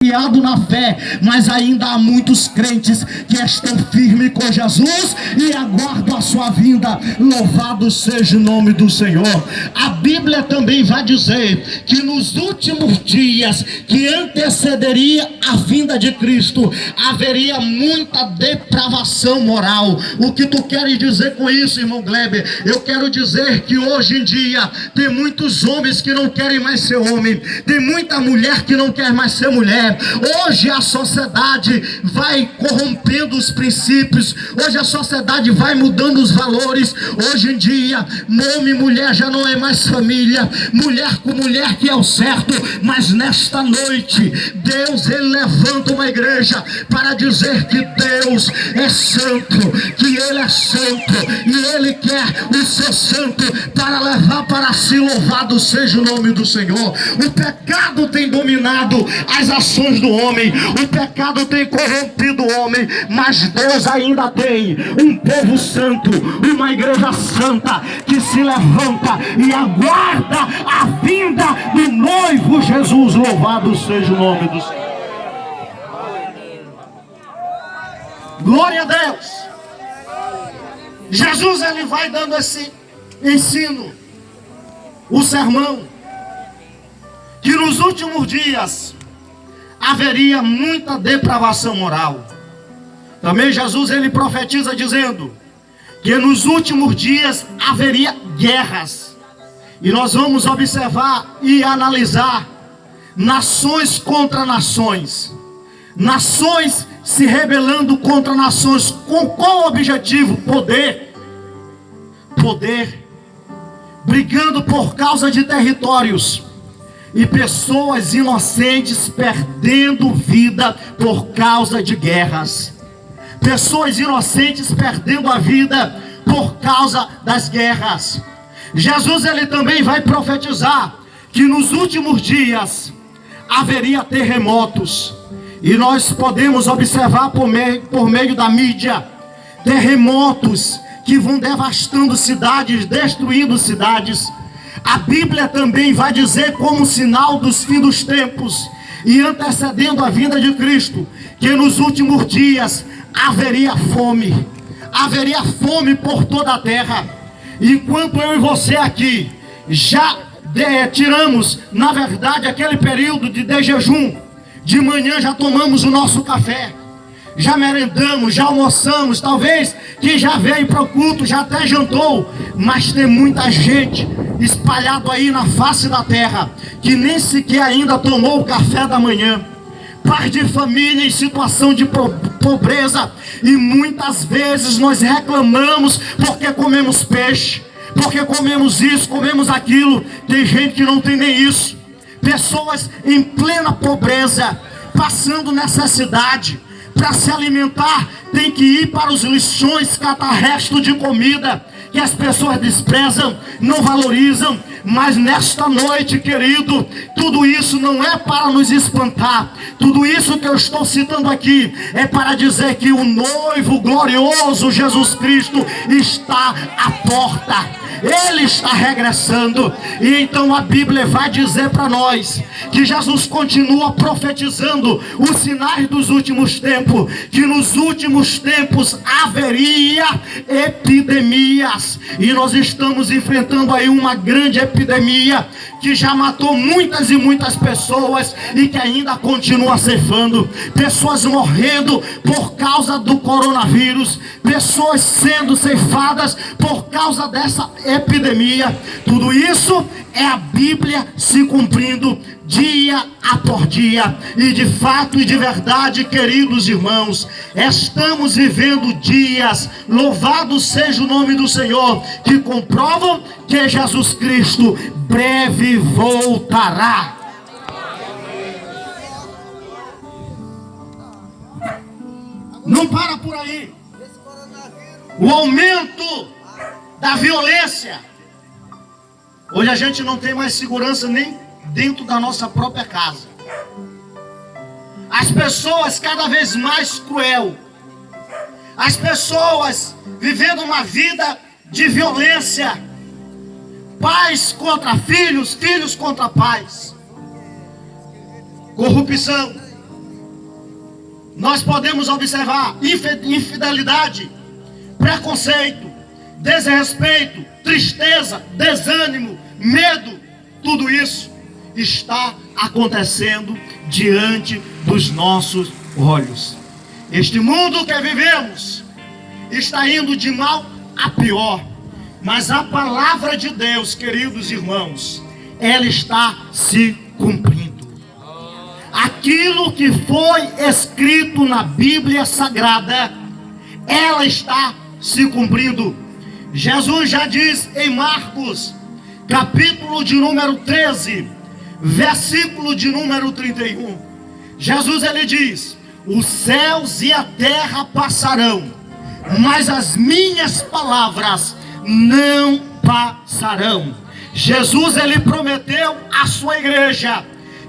na fé, mas ainda há muitos crentes que estão firmes com Jesus e aguardam a sua vinda. Louvado seja o nome do Senhor. A Bíblia também vai dizer que nos últimos dias que antecederia a vinda de Cristo, haveria muita depravação moral. O que tu queres dizer com isso, irmão Gleber? Eu quero dizer que hoje em dia tem muitos homens que não querem mais ser homem, tem muita mulher que não quer mais ser mulher. Hoje a sociedade vai corrompendo os princípios, hoje a sociedade vai mudando os valores. Hoje em dia, homem e mulher já não é mais família, mulher com mulher que é o certo. Mas nesta noite, Deus ele levanta uma igreja para dizer que Deus é santo, que Ele é santo, e Ele quer o seu santo para levar para si. Louvado seja o nome do Senhor. O pecado tem dominado as ações do homem, o pecado tem corrompido o homem, mas Deus ainda tem um povo santo, uma igreja santa que se levanta e aguarda a vinda do noivo Jesus. Louvado seja o nome do Senhor. Glória a Deus. Jesus ele vai dando esse ensino, o sermão, que nos últimos dias haveria muita depravação moral. Também Jesus ele profetiza dizendo que nos últimos dias haveria guerras. E nós vamos observar e analisar nações contra nações, nações se rebelando contra nações. Com qual objetivo? Poder, brigando por causa de territórios. E pessoas inocentes perdendo vida por causa de guerras. Pessoas inocentes perdendo a vida por causa das guerras. Jesus ele também vai profetizar que nos últimos dias haveria terremotos. E nós podemos observar por meio da mídia terremotos que vão devastando cidades, destruindo cidades. A Bíblia também vai dizer como sinal dos fins dos tempos e antecedendo a vinda de Cristo, que nos últimos dias haveria fome por toda a terra. Enquanto eu e você aqui já tiramos, na verdade, aquele período de jejum, de manhã já tomamos o nosso café, já merendamos, já almoçamos, talvez quem já veio para o culto já até jantou, mas tem muita gente espalhado aí na face da terra que nem sequer ainda tomou o café da manhã. Pais de família em situação de pobreza, e muitas vezes nós reclamamos porque comemos peixe, porque comemos isso, comemos aquilo. Tem gente que não tem nem isso. Pessoas em plena pobreza, passando necessidade. Para se alimentar, tem que ir para os lixões, catar resto de comida que as pessoas desprezam, não valorizam. Mas nesta noite, querido, tudo isso não é para nos espantar. Tudo isso que eu estou citando aqui é para dizer que o noivo glorioso Jesus Cristo está à porta. Ele está regressando. E então a Bíblia vai dizer para nós que Jesus continua profetizando os sinais dos últimos tempos, que nos últimos tempos haveria epidemias. E nós estamos enfrentando aí uma grande epidemia que já matou muitas e muitas pessoas e que ainda continua ceifando. Pessoas morrendo por causa do coronavírus, pessoas sendo ceifadas por causa dessa epidemia. Tudo isso é a Bíblia se cumprindo dia após dia. E de fato e de verdade, queridos irmãos, estamos vivendo dias, louvado seja o nome do Senhor, que comprovam que Jesus Cristo breve voltará. Não para por aí. O aumento da violência. Hoje a gente não tem mais segurança nem dentro da nossa própria casa. As pessoas cada vez mais cruel. As pessoas vivendo uma vida de violência. Pais contra filhos, filhos contra pais. Corrupção. nós podemos observar infidelidade, preconceito, desrespeito, tristeza, desânimo, medo. Tudo isso está acontecendo diante dos nossos olhos. Este mundo que vivemos está indo de mal a pior, mas a palavra de Deus, queridos irmãos, ela está se cumprindo. Aquilo que foi escrito na Bíblia Sagrada, ela está se cumprindo. Jesus já diz em Marcos, capítulo de número 13, versículo de número 31. Jesus, ele diz: os céus e a terra passarão, mas as minhas palavras não passarão. Jesus, ele prometeu à sua igreja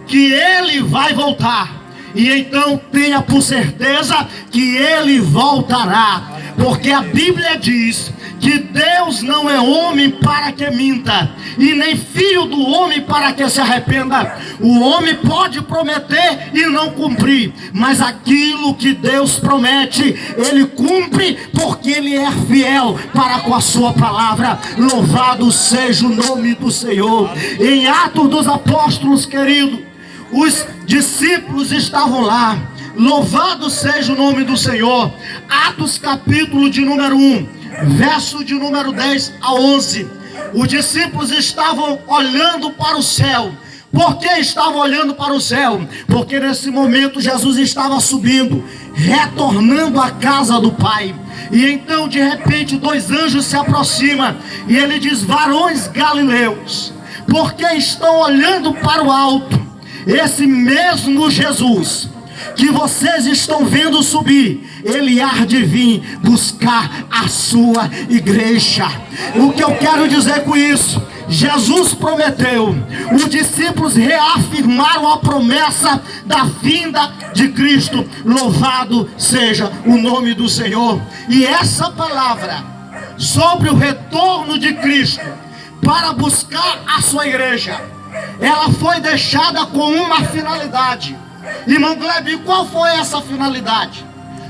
que ele vai voltar. E então tenha por certeza que ele voltará, porque a Bíblia diz que Deus não é homem para que minta, e nem filho do homem para que se arrependa. O homem pode prometer e não cumprir, mas aquilo que Deus promete, ele cumpre, porque ele é fiel para com a sua palavra. Louvado seja o nome do Senhor. Em Atos dos Apóstolos, querido, os discípulos estavam lá. Louvado seja o nome do Senhor. Atos capítulo de número 1, verso de número 10 a 11. Os discípulos estavam olhando para o céu. Por que estavam olhando para o céu? Porque nesse momento Jesus estava subindo, retornando à casa do Pai. E então de repente 2 anjos se aproximam, e ele diz: varões galileus, por que estão olhando para o alto? Esse mesmo Jesus que vocês estão vendo subir, ele há de vir buscar a sua igreja. O que eu quero dizer com isso? Jesus prometeu, os discípulos reafirmaram a promessa da vinda de Cristo. Louvado seja o nome do Senhor. E essa palavra sobre o retorno de Cristo para buscar a sua igreja, ela foi deixada com uma finalidade. Irmão Gleb, qual foi essa finalidade?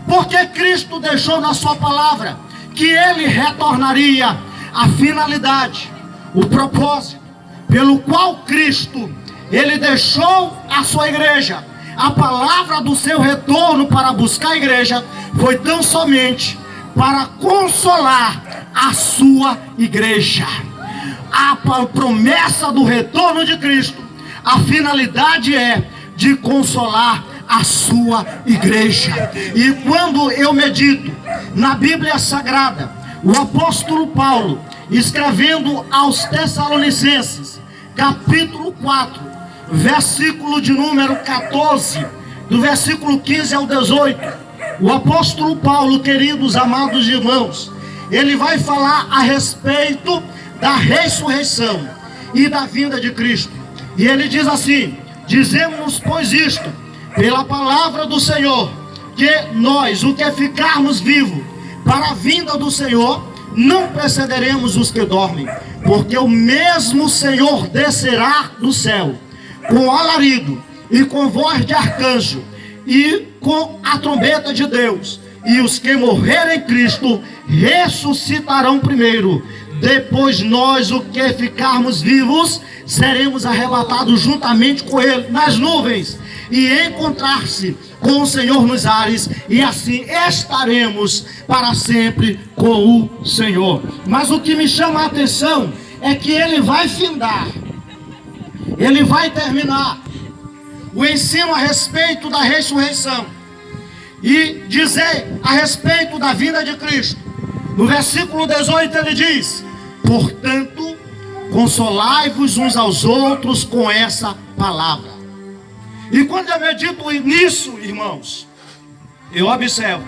Porque Cristo deixou na sua palavra que ele retornaria. A finalidade, o propósito pelo qual Cristo, ele deixou a sua igreja, a palavra do seu retorno para buscar a igreja, foi tão somente para consolar a sua igreja. A promessa do retorno de Cristo, a finalidade é de consolar a sua igreja. E quando eu medito na Bíblia Sagrada, o apóstolo Paulo, escrevendo aos Tessalonicenses, capítulo 4, versículo de número 14, do versículo 15 ao 18, o apóstolo Paulo, queridos amados irmãos, ele vai falar a respeito da ressurreição e da vinda de Cristo. E ele diz assim: dizemos, pois, isto pela palavra do Senhor, que nós, o que ficarmos vivos para a vinda do Senhor, não precederemos os que dormem, porque o mesmo Senhor descerá do céu com alarido e com voz de arcanjo e com a trombeta de Deus, e os que morrerem em Cristo ressuscitarão primeiro. Depois nós, o que ficarmos vivos, seremos arrebatados juntamente com ele nas nuvens, e encontrar-se com o Senhor nos ares, e assim estaremos para sempre com o Senhor. Mas o que me chama a atenção é que ele vai findar, ele vai terminar o ensino a respeito da ressurreição e dizer a respeito da vinda de Cristo. No versículo 18 ele diz: portanto, consolai-vos uns aos outros com essa palavra. E quando eu medito nisso, irmãos, eu observo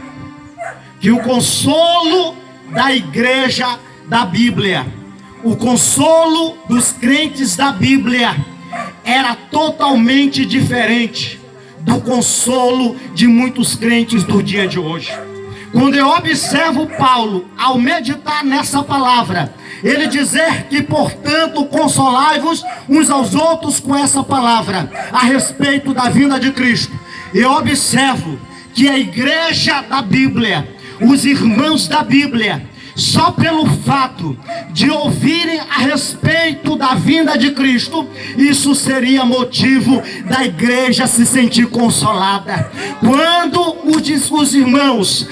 que o consolo da igreja da Bíblia, o consolo dos crentes da Bíblia, era totalmente diferente do consolo de muitos crentes do dia de hoje. Quando eu observo Paulo, ao meditar nessa palavra, ele dizer que, portanto, consolai-vos uns aos outros com essa palavra, a respeito da vinda de Cristo, eu observo que que a igreja da Bíblia, os irmãos da Bíblia, só pelo fato de ouvirem a respeito da vinda de Cristo, isso seria motivo da igreja se sentir consolada. Quando os irmãos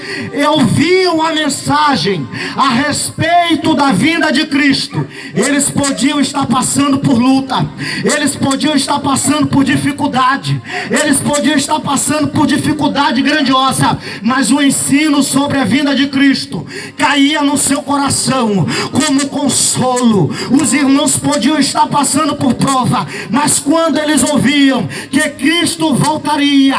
ouviam a mensagem a respeito da vinda de Cristo, eles podiam estar passando por luta, eles podiam estar passando por dificuldade, eles podiam estar passando por dificuldade grandiosa, mas o ensino sobre a vinda de Cristo caía no seu coração como consolo. Os irmãos podiam estar passando por prova, mas quando eles ouviam que Cristo voltaria,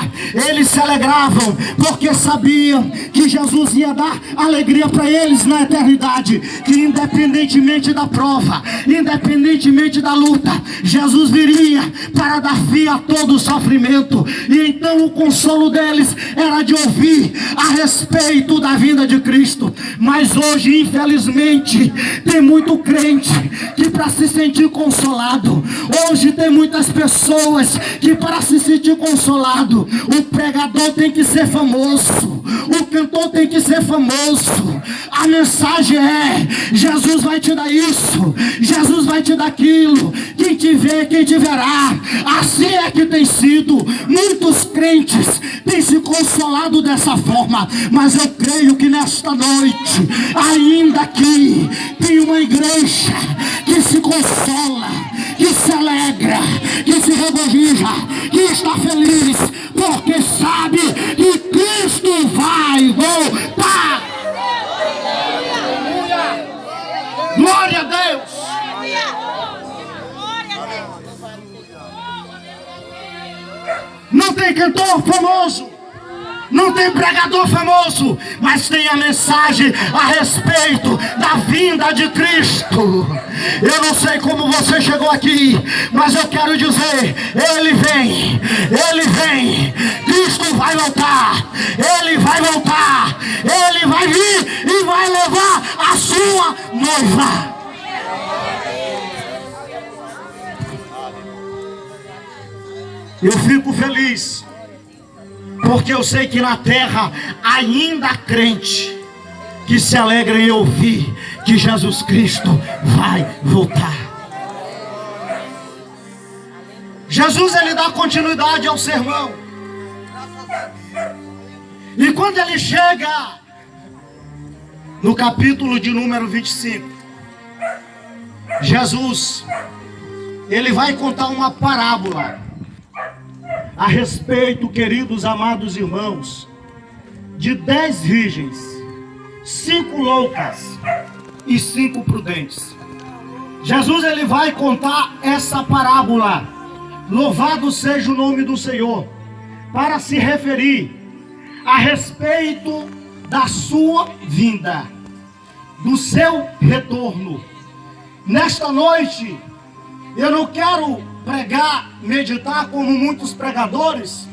eles se alegravam, porque sabiam que Jesus ia dar alegria para eles na eternidade, que independentemente da prova, independentemente da luta, Jesus viria para dar fim a todo o sofrimento. E então o consolo deles era de ouvir a respeito da vinda de Cristo. Mas hoje, infelizmente, tem muito crente que para se sentir consolado, hoje tem muitas pessoas que para se sentir consolado, o pregador tem que ser famoso, o cantor tem que ser famoso, a mensagem é: Jesus vai te dar isso, Jesus vai te dar aquilo, quem te vê, quem te verá. Assim é que tem sido. Muitos crentes têm se consolado dessa forma, mas eu creio que nesta noite, ainda aqui, tem uma igreja que se consola, que se alegra, que se regozija, que está feliz, porque sabe que Cristo vai voltar. Glória a Deus. Não tem cantor famoso, não tem pregador famoso, mas tem a mensagem a respeito da vinda de Cristo. Eu não sei como você chegou aqui, mas eu quero dizer: Ele vem, Ele vem, Cristo vai voltar, Ele vai voltar, Ele vai vir e vai levar a sua noiva. Eu fico feliz, porque eu sei que na terra ainda há crente que se alegra em ouvir que Jesus Cristo vai voltar. Jesus, ele dá continuidade ao sermão. E quando ele chega no capítulo de número 25, Jesus, ele vai contar uma parábola a respeito, queridos amados irmãos, de 10 virgens, 5 loucas e 5 prudentes. Jesus, ele vai contar essa parábola, louvado seja o nome do Senhor, para se referir a respeito da sua vinda, do seu retorno. Nesta noite, eu não quero pregar, meditar como muitos pregadores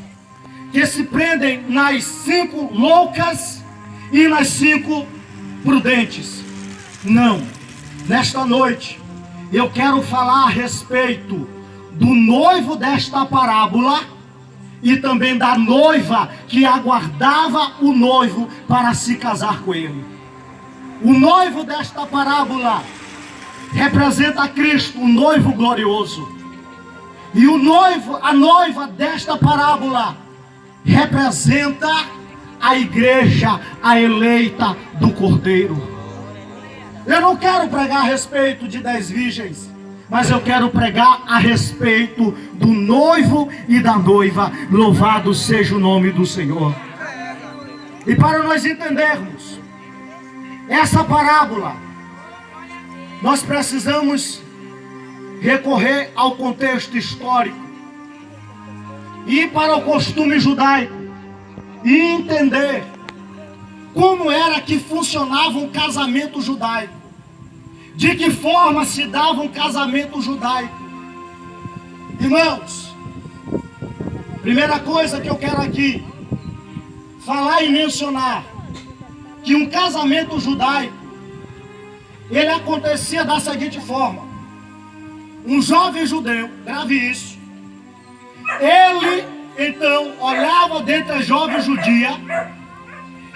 que se prendem nas 5 loucas e nas 5 prudentes. Não, nesta noite eu quero falar a respeito do noivo desta parábola e também da noiva que aguardava o noivo para se casar com ele. O noivo desta parábola representa Cristo, o noivo glorioso. E a noiva desta parábola representa a igreja, a eleita do Cordeiro. Eu não quero pregar a respeito de 10 virgens, mas eu quero pregar a respeito do noivo e da noiva. Louvado seja o nome do Senhor. E para nós entendermos essa parábola, nós precisamos recorrer ao contexto histórico, ir para o costume judaico e entender como era que funcionava um casamento judaico, de que forma se dava um casamento judaico. Irmãos, primeira coisa que eu quero aqui falar e mencionar, que um casamento judaico, ele acontecia da seguinte forma: um jovem judeu, grave isso, ele Então olhava dentre a jovem judia